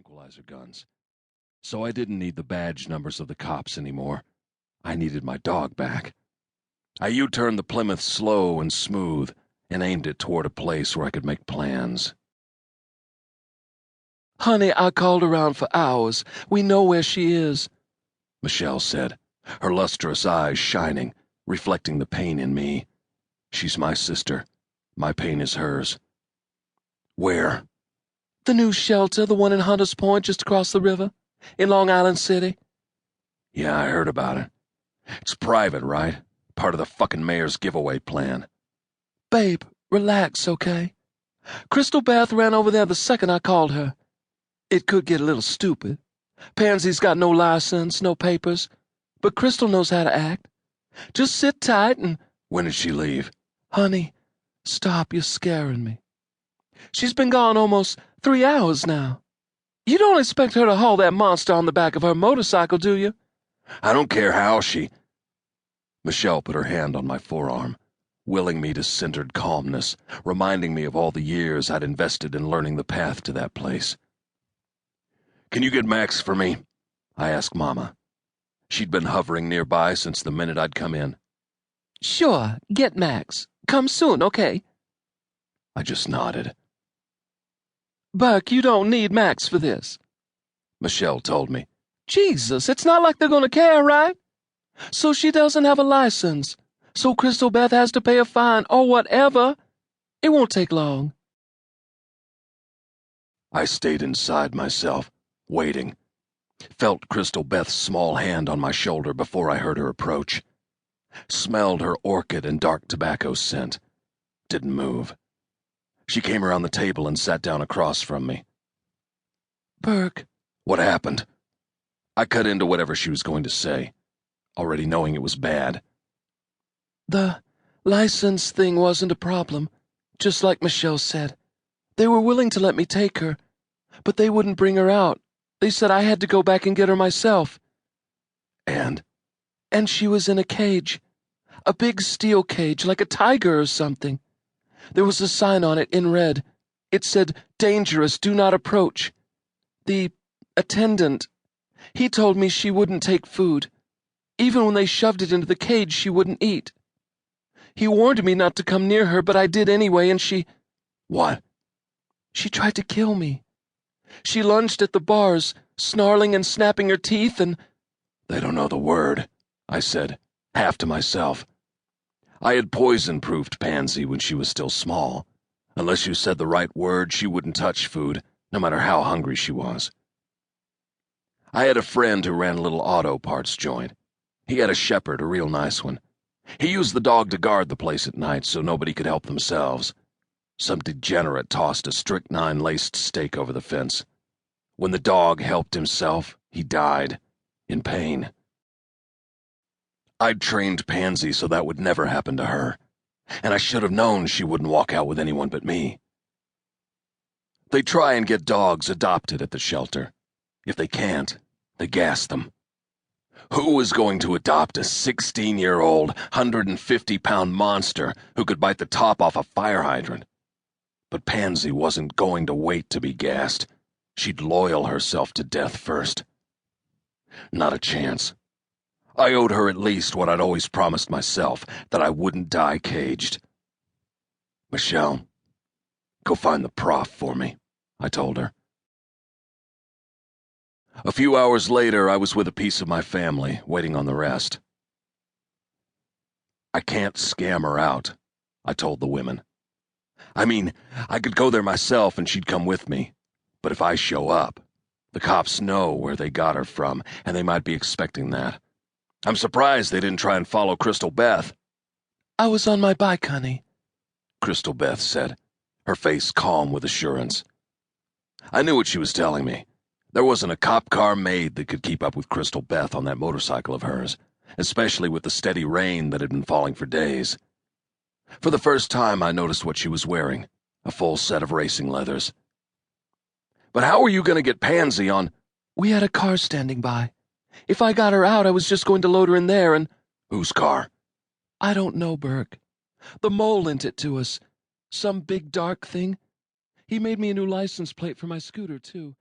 tranquilizer guns. So I didn't need the badge numbers of the cops anymore. I needed my dog back. I U-turned the Plymouth slow and smooth and aimed it toward a place where I could make plans. "Honey, I called around for hours. We know where she is," Michelle said, her lustrous eyes shining, reflecting the pain in me. She's my sister. My pain is hers. Where? "The new shelter, the one in Hunters Point just across the river, in Long Island City." Yeah, I heard about it. It's private, right? Part of the fucking mayor's giveaway plan. "Babe, relax, okay? Crystal Beth ran over there the second I called her. It could get a little stupid. Pansy's got no license, no papers, but Crystal knows how to act. Just sit tight and—" When did she leave? "Honey, stop, you're scaring me. She's been gone almost 3 hours now. You don't expect her to haul that monster on the back of her motorcycle, do you?" I don't care how she... Michelle put her hand on my forearm, willing me to centered calmness, reminding me of all the years I'd invested in learning the path to that place. Can you get Max for me? I asked Mama. She'd been hovering nearby since the minute I'd come in. "Sure, get Max. Come soon, okay?" I just nodded. "Burke, you don't need Max for this," Michelle told me. "Jesus, it's not like they're gonna care, right? So she doesn't have a license. So Crystal Beth has to pay a fine or whatever. It won't take long." I stayed inside myself, waiting. Felt Crystal Beth's small hand on my shoulder before I heard her approach. Smelled her orchid and dark tobacco scent. Didn't move. She came around the table and sat down across from me. "Burke." What happened? I cut into whatever she was going to say, already knowing it was bad. "The license thing wasn't a problem, just like Michelle said. They were willing to let me take her, but they wouldn't bring her out. They said I had to go back and get her myself. And she was in a cage. A big steel cage, like a tiger or something. There was a sign on it in red. It said, 'Dangerous, do not approach.' The attendant, he told me she wouldn't take food. Even when they shoved it into the cage, she wouldn't eat. He warned me not to come near her, but I did anyway, and she—" What? "She tried to kill me. She lunged at the bars, snarling and snapping her teeth, and—" They don't know the word, I said, half to myself. I had poison-proofed Pansy when she was still small. Unless you said the right word, she wouldn't touch food, no matter how hungry she was. I had a friend who ran a little auto parts joint. He had a shepherd, a real nice one. He used the dog to guard the place at night so nobody could help themselves. Some degenerate tossed a strychnine-laced stake over the fence. When the dog helped himself, he died, in pain. I'd trained Pansy so that would never happen to her, and I should have known she wouldn't walk out with anyone but me. They try and get dogs adopted at the shelter. If they can't, they gas them. Who is going to adopt a 16-year-old, 150-pound monster who could bite the top off a fire hydrant? But Pansy wasn't going to wait to be gassed. She'd loyal herself to death first. Not a chance. I owed her at least what I'd always promised myself, that I wouldn't die caged. Michelle, go find the prof for me, I told her. A few hours later, I was with a piece of my family, waiting on the rest. I can't scam her out, I told the women. I mean, I could go there myself and she'd come with me. But if I show up, the cops know where they got her from, and they might be expecting that. I'm surprised they didn't try and follow Crystal Beth. "I was on my bike, honey," Crystal Beth said, her face calm with assurance. I knew what she was telling me. There wasn't a cop car made that could keep up with Crystal Beth on that motorcycle of hers, especially with the steady rain that had been falling for days. For the first time, I noticed what she was wearing, a full set of racing leathers. But how were you going to get Pansy on— "We had a car standing by. If I got her out, I was just going to load her in there and—" Whose car? "I don't know, Burke. The mole lent it to us. Some big dark thing. He made me a new license plate for my scooter, too.